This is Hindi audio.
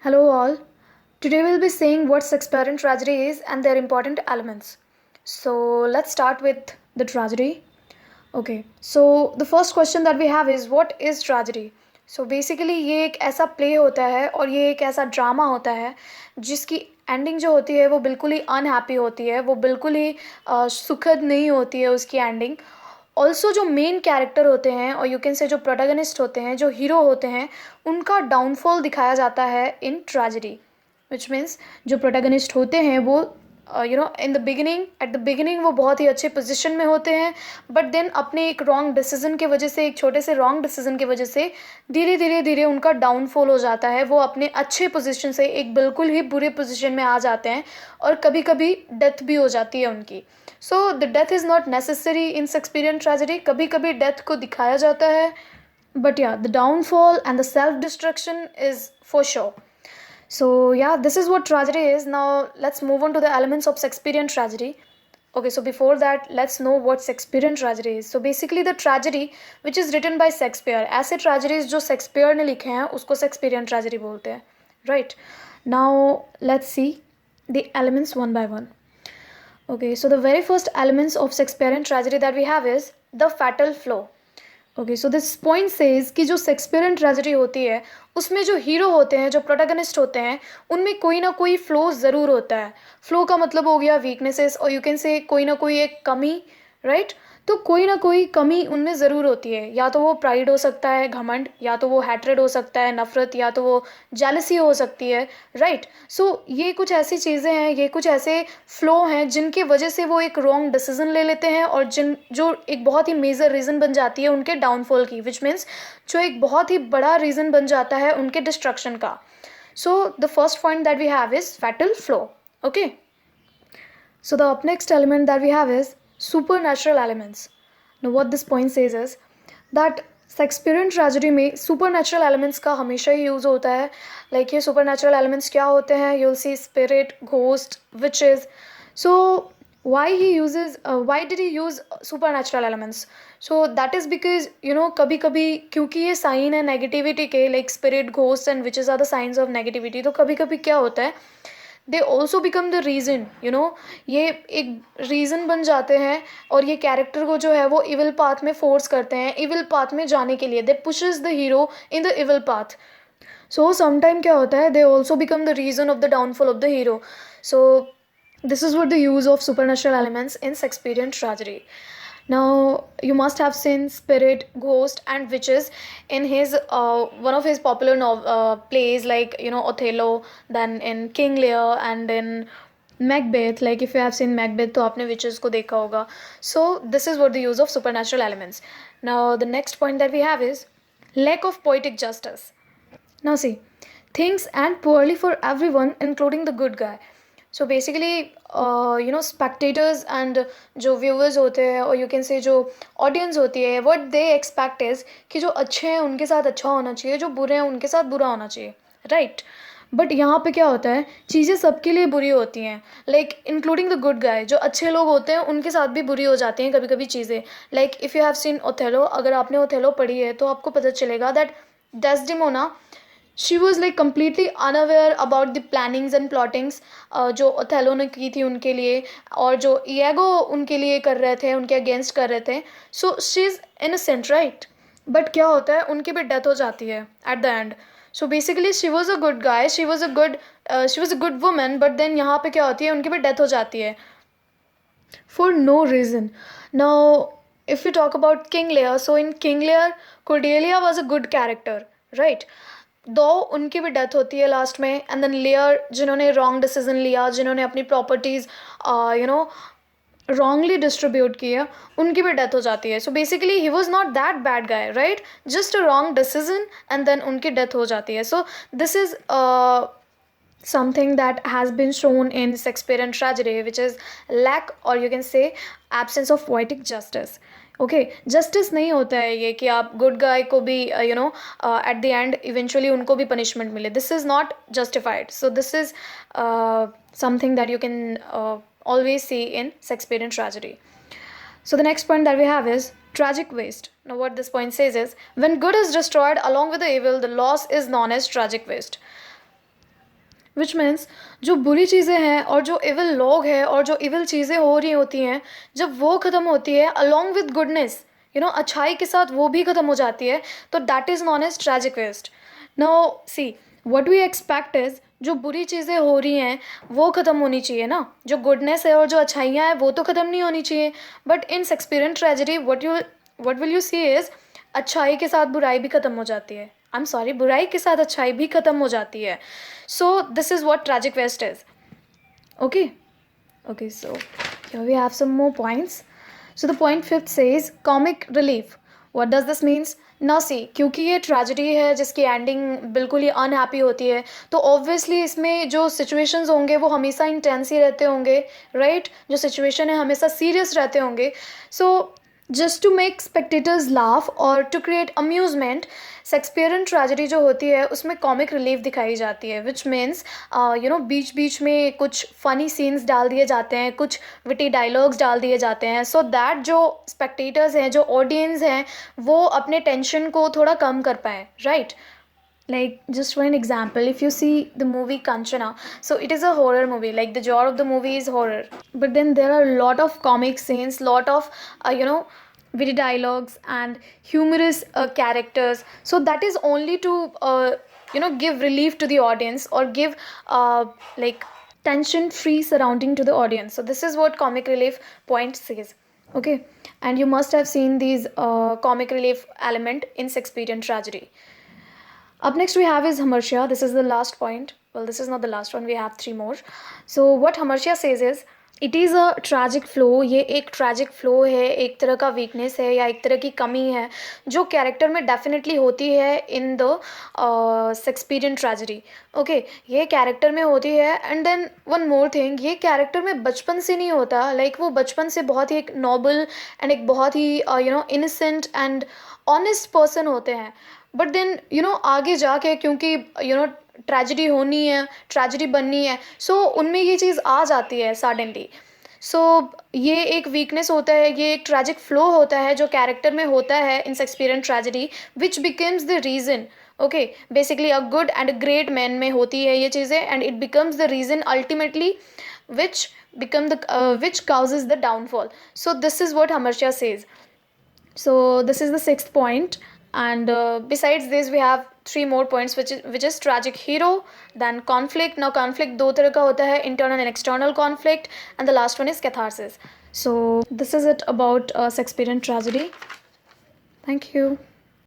Hello, all. Today we'll be saying what Shakespeare and tragedy is and their important elements. So, let's start with the tragedy. Okay, so the first question that we have is what is tragedy? So basically ये एक ऐसा प्ले होता है और ये एक ऐसा ड्रामा होता है जिसकी एंडिंग जो होती है वो बिल्कुल ही अनहैप्पी होती है, वो बिल्कुल ही सुखद नहीं होती है उसकी एंडिंग। ऑल्सो जो मेन कैरेक्टर होते हैं और यू कैन से जो प्रोटैगनिस्ट होते हैं, जो हीरो होते हैं, उनका डाउनफॉल दिखाया जाता है इन ट्रेजेडी। विच मीन्स जो प्रोटैगनिस्ट होते हैं वो in the beginning, at the beginning वो बहुत ही अच्छे पोजीशन में होते हैं, बट देन अपने एक रॉन्ग डिसीजन की वजह से, एक छोटे से रॉन्ग डिसीजन की वजह से धीरे धीरे धीरे उनका डाउनफॉल हो जाता है। वो अपने अच्छे पोजीशन से एक बिल्कुल ही बुरे पोजीशन में आ जाते हैं और कभी कभी डेथ भी हो जाती है उनकी। So the death is not necessary in Shakespearean tragedy. कभी कभी डेथ को दिखाया जाता है, but yeah, the downfall and the self destruction is for sure. So yeah, this is what tragedy is. Now let's move on to the elements of Shakespearean tragedy. Okay, so before that, let's know what Shakespearean tragedy is. So basically the tragedy which is written by Shakespeare, ऐसे tragedies जो Shakespeare ने लिखे हैं उसको Shakespearean tragedy बोलते हैं, right? Now let's see the elements one by one. Okay, so the very first elements of Shakespearean tragedy that we have is the fatal flaw. Okay, so this point says कि जो शेक्सपियरियन ट्रेजेडी होती है उसमें जो हीरो होते हैं, जो प्रोटैगनिस्ट होते हैं, उनमें कोई ना कोई फ्लो ज़रूर होता है। फ्लो का मतलब हो गया वीकनेसेस और यू कैन से कोई ना कोई एक कमी, राइट? तो कोई ना कोई कमी उनमें ज़रूर होती है। या तो वो प्राइड हो सकता है, घमंड, या तो वो हैट्रेड हो सकता है, नफ़रत, या तो वो जेलसी हो सकती है, राइट? सो ये कुछ ऐसी चीज़ें हैं, ये कुछ ऐसे फ्लो हैं जिनकी वजह से वो एक रॉन्ग डिसीजन ले लेते हैं और जो एक बहुत ही मेजर रीज़न बन जाती है उनके डाउनफॉल की, विच मीन्स जो एक बहुत ही बड़ा रीज़न बन जाता है उनके डिस्ट्रक्शन का। So the first point that we have is fatal flaw. Okay, so the up next element that we have is supernatural elements. Now what this point says is that Shakespearean tragedy में सुपरनेचुरल एलिमेंट्स का हमेशा ही यूज़ होता है। लाइक ये सुपरनेचुरल एलिमेंट्स क्या होते हैं? You'll see spirit, ghost, witches. So why did he use supernatural elements? So that is because कभी कभी क्योंकि ये साइन है नेगेटिविटी के, like spirit, ghost and witches are the science of negativity. तो कभी कभी क्या होता है, they also become the reason, ये एक रीज़न बन जाते हैं और ये कैरेक्टर को जो है वो इविल पाथ में फोर्स करते हैं, इविल पाथ में जाने के लिए। They pushes the hero in the evil path. So sometime क्या होता है, they also become the reason of the downfall of the hero. So this is what the use of supernatural elements in Shakespearean tragedy. Now you must have seen spirit, ghost and witches in his one of his popular plays, like Othello, then in King Lear and in Macbeth. Like if you have seen Macbeth तो आपने witches को देखा होगा. So this is what the use of supernatural elements. Now the next point that we have is lack of poetic justice. Now see, things end poorly for everyone including the good guy. So basically spectators and जो व्यूवर्स होते हैं और यू कैन से जो ऑडियंस होती है, व्हाट दे एक्सपेक्ट इज़ कि जो अच्छे हैं उनके साथ अच्छा होना चाहिए, जो बुरे हैं उनके साथ बुरा होना चाहिए, राइट? बट यहाँ पे क्या होता है, चीज़ें सबके लिए बुरी होती हैं, like including the good guy. जो अच्छे लोग होते हैं उनके साथ भी बुरी हो जाती हैं कभी कभी चीज़ें। Like if you have seen Othello, अगर आपने ओथेलो पढ़ी है तो आपको पता चलेगा that Desdemona, she was like completely unaware about the plannings and plottings जो ओथेलो ने की थी उनके लिए, और जो ईगो उनके लिए कर रहे थे, उनके अगेंस्ट कर रहे थे। So she is innocent, right? But क्या होता है, उनकी भी डेथ हो जाती है at the end. So basically she was a good guy, she was a good woman, but then यहाँ पे क्या होती है, उनकी भी डेथ हो जाती है for no reason. Now if you talk about King Lear, so in King Lear, Cordelia was a good character, right? दो उनकी भी डेथ होती है लास्ट में, एंड देन लेयर जिन्होंने रॉन्ग डिसीजन लिया, जिन्होंने अपनी प्रॉपर्टीज़ रॉन्गली डिस्ट्रीब्यूट किया, उनकी भी डेथ हो जाती है। So basically he was not that bad guy, right? Just a wrong decision and then उनकी डेथ हो जाती है। So this is something that has been shown in Shakespearean tragedy, which is lack, or you can say absence of poetic justice. Okay, justice नहीं होता है ये कि आप गुड गाय को भी एट द एंड इवेंचुअली उनको भी पनिशमेंट मिले। This is not justified. So this is something that you can always see in Shakespearean tragedy. So the next point that we have is tragic waste. Now what this point says is when good is destroyed along with the evil, the loss is known as tragic waste. Which means जो बुरी चीज़ें हैं और जो इविल लोग हैं और जो इविल चीज़ें हो रही होती हैं, जब वो ख़त्म होती है अलॉन्ग विद गुडनेस, अच्छाई के साथ वो भी ख़त्म हो जाती है, तो that is known as tragic waste. Now see, what we expect is जो बुरी चीज़ें हो रही हैं वो ख़त्म होनी चाहिए ना, जो गुडनेस है और जो अच्छाइयाँ हैं वो तो ख़त्म नहीं होनी चाहिए. But in Shakespearean tragedy what will you see is अच्छाई के साथ बुराई भी ख़त्म हो जाती है. आई एम सॉरी, बुराई के साथ अच्छाई भी ख़त्म हो जाती है. So this is what tragic waste is. Okay. Okay, so here we have some more points. So the point fifth says comic relief. What does this means? ना सी, क्योंकि ये ट्रेजेडी है जिसकी एंडिंग बिल्कुल ही अनहैप्पी होती है, तो ऑब्वियसली इसमें जो सिचुएशंस होंगे वो हमेशा इंटेंस ही रहते होंगे, राइट? जो सिचुएशन है हमेशा सीरियस रहते होंगे. So just to make spectators laugh और to create amusement, Shakespearean tragedy जो होती है उसमें कॉमिक रिलीफ दिखाई जाती है, विच मीन्स बीच बीच में कुछ फ़नी सीन्स डाल दिए जाते हैं, कुछ विटी डायलॉग्स डाल दिए जाते हैं, सो दैट जो स्पेक्टेटर्स हैं, जो ऑडियंस हैं, वो अपने टेंशन को थोड़ा कम कर पाएँ, right? Like, just for an example, if you see the movie Kanchana, so it is a horror movie, like the genre of the movie is horror, but then there are a lot of comic scenes, lot of witty dialogues and humorous characters, so that is only to give relief to the audience or give like tension free surrounding to the audience. So this is what comic relief point says. Okay, and you must have seen these comic relief element in Shakespearean tragedy. Up next we have is Hamartia. This is the last point. Well, this is not the last one. We have 3 more. So what Hamartia says is, it is a tragic flaw. ये एक tragic flaw है, एक तरह का weakness है या एक तरह की कमी है जो कैरेक्टर में definitely होती है in the Shakespearean tragedy. Okay, ये कैरेक्टर में होती है. And then one more thing, ये कैरेक्टर में बचपन से नहीं होता. Like वो बचपन से बहुत ही एक noble and एक बहुत ही innocent and honest person होते हैं. बट देन आगे जाके क्योंकि ट्रेजेडी होनी है, ट्रेजेडी बननी है, सो उनमें ये चीज़ आ जाती है सडनली. सो ये एक वीकनेस होता है, ये एक ट्रेजिक फ्लो होता है जो कैरेक्टर में होता है in Shakespearean tragedy, which becomes the reason. Okay, basically a good and a great man में होती है ये चीज़ें, and it becomes the reason ultimately which causes the downfall. So this is what Hamartia says. So this is the 6th point, and besides this we have 3 more points, which is tragic hero, then conflict. Now conflict दो तरह का होता है, internal and external conflict, and the last one is catharsis. So this is it about Shakespearean tragedy. Thank you.